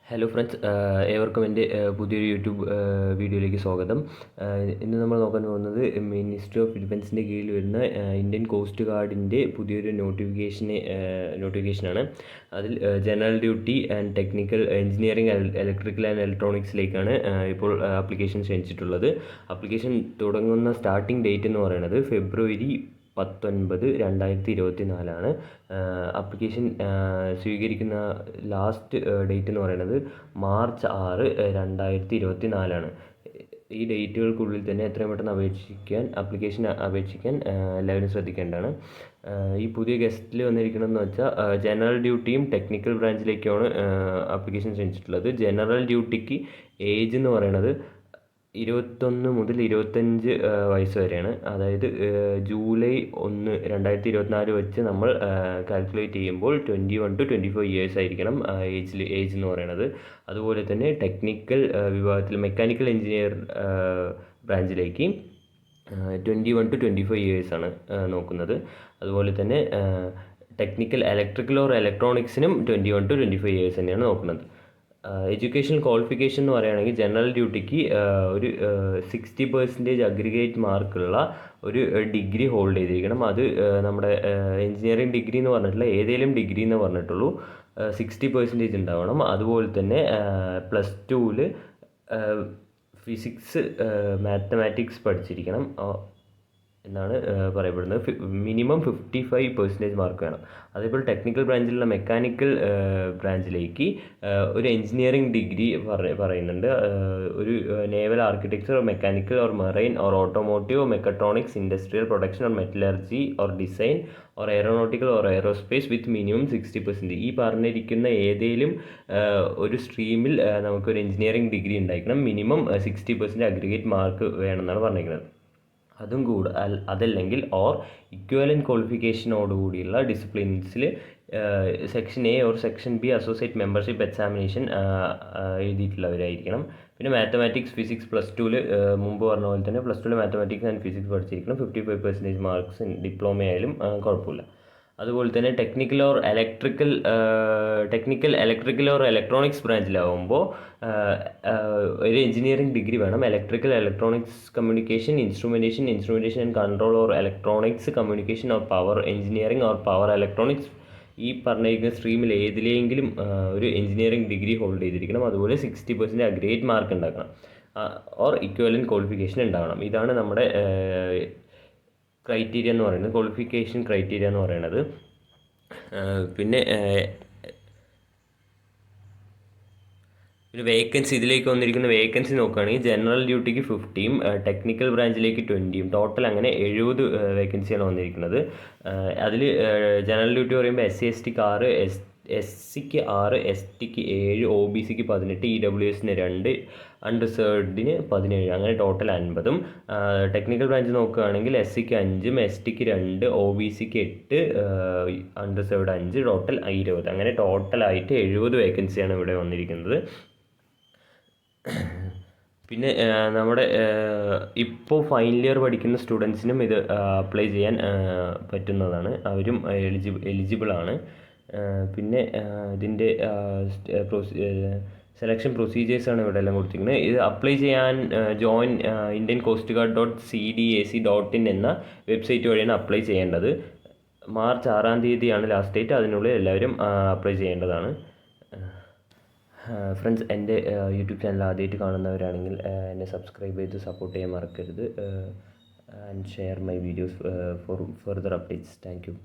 Hello friends, ഏവർക്കും എൻ്റെ പുതിയൊരു യൂട്യൂബ് വീഡിയോയിലേക്ക് സ്വാഗതം. ഇന്ന് നമ്മൾ നോക്കാൻ പോകുന്നത് മിനിസ്ട്രി ഓഫ് ഡിഫൻസിൻ്റെ കീഴിൽ വരുന്ന ഇന്ത്യൻ കോസ്റ്റ് ഗാർഡിൻ്റെ പുതിയൊരു നോട്ടിഫിക്കേഷനാണ്. അതിൽ general duty and technical engineering, electrical and ഇലക്ട്രോണിക്സിലേക്കാണ് ഇപ്പോൾ ആപ്ലിക്കേഷൻ ക്ഷണിച്ചിട്ടുള്ളത്. ആപ്ലിക്കേഷൻ തുടങ്ങുന്ന സ്റ്റാർട്ടിംഗ് ഡേറ്റ് എന്ന് പറയുന്നത് February 19, 2024. ആപ്ലിക്കേഷൻ സ്വീകരിക്കുന്ന ലാസ്റ്റ് ഡേറ്റ് എന്ന് പറയുന്നത് March 6, 2024. ഈ ഡേറ്റുകൾക്കുള്ളിൽ തന്നെ എത്രയും പെട്ടെന്ന് ആപ്ലിക്കേഷൻ അപേക്ഷിക്കാൻ എല്ലാവരും ശ്രദ്ധിക്കേണ്ടതാണ്. ഈ പുതിയ ഗസ്റ്റിൽ വന്നിരിക്കണമെന്ന് വെച്ചാൽ ജനറൽ ഡ്യൂട്ടിയും ടെക്നിക്കൽ ബ്രാഞ്ചിലേക്കാണ് ആപ്ലിക്കേഷൻ ക്ഷണിച്ചിട്ടുള്ളത്. ജനറൽ ഡ്യൂട്ടിക്ക് ഏജ് എന്ന് പറയുന്നത് 21 മുതൽ 25 വയസ്സ് വരെയാണ്. അതായത് July 1, 2024 വെച്ച് നമ്മൾ കാൽക്കുലേറ്റ് ചെയ്യുമ്പോൾ 21 to 25 ഇയേഴ്സ് ആയിരിക്കണം ഏജ് എന്ന് പറയുന്നത്. അതുപോലെ തന്നെ ടെക്നിക്കൽ വിഭാഗത്തിൽ മെക്കാനിക്കൽ എഞ്ചിനീയർ ബ്രാഞ്ചിലേക്ക് 21 to 25 ഇയേഴ്സാണ് നോക്കുന്നത്. അതുപോലെ തന്നെ ടെക്നിക്കൽ ഇലക്ട്രിക്കൽ ഓർ ഇലക്ട്രോണിക്സിനും 21 to 25 ഇയേഴ്സ് തന്നെയാണ് നോക്കുന്നത്. എഡ്യൂക്കേഷൻ ക്വാളിഫിക്കേഷൻ എന്ന് പറയുകയാണെങ്കിൽ ജനറൽ ഡ്യൂട്ടിക്ക് ഒരു 60% അഗ്രിഗേറ്റ് മാർക്കുള്ള ഒരു ഡിഗ്രി ഹോൾഡ് ചെയ്തിരിക്കണം. അത് നമ്മുടെ എഞ്ചിനീയറിംഗ് ഡിഗ്രി എന്ന് പറഞ്ഞിട്ടുള്ള ഏതെങ്കിലും ഡിഗ്രി എന്ന് പറഞ്ഞിട്ടുള്ളൂ 60% ഉണ്ടാവണം. അതുപോലെ തന്നെ +2-ൽ ഫിസിക്സ്, മാത്തമാറ്റിക്സ് പഠിച്ചിരിക്കണം എന്നാണ് പറയപ്പെടുന്നത്. മിനിമം 55% മാർക്ക് വേണം. അതേപോലെ ടെക്നിക്കൽ ബ്രാഞ്ചിലുള്ള മെക്കാനിക്കൽ ബ്രാഞ്ചിലേക്ക് ഒരു എഞ്ചിനീയറിംഗ് ഡിഗ്രി പറയുന്നുണ്ട്. ഒരു naval architecture, mechanical or marine or automotive, mechatronics, industrial production or metallurgy or design or aeronautical or aerospace with minimum 60%. ഈ പറഞ്ഞിരിക്കുന്ന ഏതെങ്കിലും ഒരു സ്ട്രീമിൽ നമുക്കൊരു എഞ്ചിനീയറിംഗ് ഡിഗ്രി ഉണ്ടായിരിക്കണം. മിനിമം 60% അഗ്രിഗേറ്റ് മാർക്ക് വേണമെന്നാണ് പറഞ്ഞിരിക്കുന്നത്. അതും അതല്ലെങ്കിൽ ഓർ ഇക്വലൻറ്റ് ക്വാളിഫിക്കേഷനോടുകൂടിയുള്ള ഡിസിപ്ലിൻസിൽ section A or section B associate membership examination എഴുതിയിട്ടുള്ളവരായിരിക്കണം. പിന്നെ മാത്തമാറ്റിക്സ്, ഫിസിക്സ് +2-ൽ മുമ്പ് പറഞ്ഞ പോലെ തന്നെ +2-ൽ മാത്തമാറ്റിക്സ് ആൻഡ് ഫിസിക്സ് പഠിച്ചിരിക്കണം. 55% മാർക്സ് ഡിപ്ലോമ ആയാലും കുഴപ്പമില്ല. അതുപോലെ തന്നെ ടെക്നിക്കൽ ഇലക്ട്രിക്കൽ ഓർ ഇലക്ട്രോണിക്സ് ബ്രാഞ്ചിലാവുമ്പോൾ ഒരു എഞ്ചിനീയറിംഗ് ഡിഗ്രി വേണം. Electrical, electronics, communication, instrumentation and control or electronics communication or power engineering or power electronics, ഈ പറഞ്ഞിരിക്കുന്ന സ്ട്രീമിൽ ഏതിലെങ്കിലും ഒരു എഞ്ചിനീയറിംഗ് ഡിഗ്രി ഹോൾഡ് ചെയ്തിരിക്കണം. അതുപോലെ 60% അഗ്രിഗേറ്റ് മാർക്ക് ഉണ്ടാക്കണം ഓർ ഇക്വലൻറ്റ് ക്വാളിഫിക്കേഷൻ ഉണ്ടാവണം. ഇതാണ് നമ്മുടെ ക്രൈറ്റീരിയ എന്ന് പറയുന്നത്, ക്വാളിഫിക്കേഷൻ ക്രൈറ്റീരിയ എന്ന് പറയുന്നത്. പിന്നെ വേക്കൻസി, ഇതിലേക്ക് വന്നിരിക്കുന്ന വേക്കൻസി നോക്കുകയാണെങ്കിൽ ജനറൽ ഡ്യൂട്ടിക്ക് 50-യും ടെക്നിക്കൽ ബ്രാഞ്ചിലേക്ക് 20-യും, ടോട്ടൽ അങ്ങനെ 70 വേക്കൻസിയാണ് വന്നിരിക്കുന്നത്. അതിൽ ജനറൽ ഡ്യൂട്ടി പറയുമ്പോൾ SC/STക്ക് 6, SCക്ക് 6, STക്ക് 7, OBCക്ക് 18, EWSന് 2, അൺറിസർവ്ഡിന് 17, അങ്ങനെ ടോട്ടൽ 50-ഉം. ടെക്നിക്കൽ ബ്രാഞ്ച് നോക്കുകയാണെങ്കിൽ SCക്ക് 5, STക്ക് 2, OBCക്ക് 8, അൺറിസർവ്ഡ് 5, ടോട്ടൽ 20. അങ്ങനെ ടോട്ടലായിട്ട് 70 വേക്കൻസിയാണ് ഇവിടെ വന്നിരിക്കുന്നത്. പിന്നെ നമ്മുടെ ഇപ്പോൾ ഫൈനൽ ഇയർ പഠിക്കുന്ന സ്റ്റുഡൻസിനും ഇത് അപ്ലൈ ചെയ്യാൻ പറ്റുന്നതാണ്. അവരും എലിജിബിളാണ്. പിന്നെ ഇതിൻ്റെ സെലക്ഷൻ പ്രൊസീജിയേഴ്സാണ് ഇവിടെ എല്ലാം കൊടുത്തിരിക്കുന്നത്. ഇത് അപ്ലൈ ചെയ്യാൻ join Indian coast guard .cdac.in എന്ന വെബ്സൈറ്റ് വഴിയാണ് അപ്ലൈ ചെയ്യേണ്ടത്. March 6 last date. അതിനുള്ളിൽ എല്ലാവരും അപ്ലൈ ചെയ്യേണ്ടതാണ്. ഫ്രണ്ട്സ്, എൻ്റെ യൂട്യൂബ് ചാനൽ ആദ്യമായിട്ട് കാണുന്നവരാണെങ്കിൽ എന്നെ സബ്സ്ക്രൈബ് ചെയ്ത് സപ്പോർട്ട് ചെയ്യാൻ മറക്കരുത്. And share my videos four further updates. Thank you.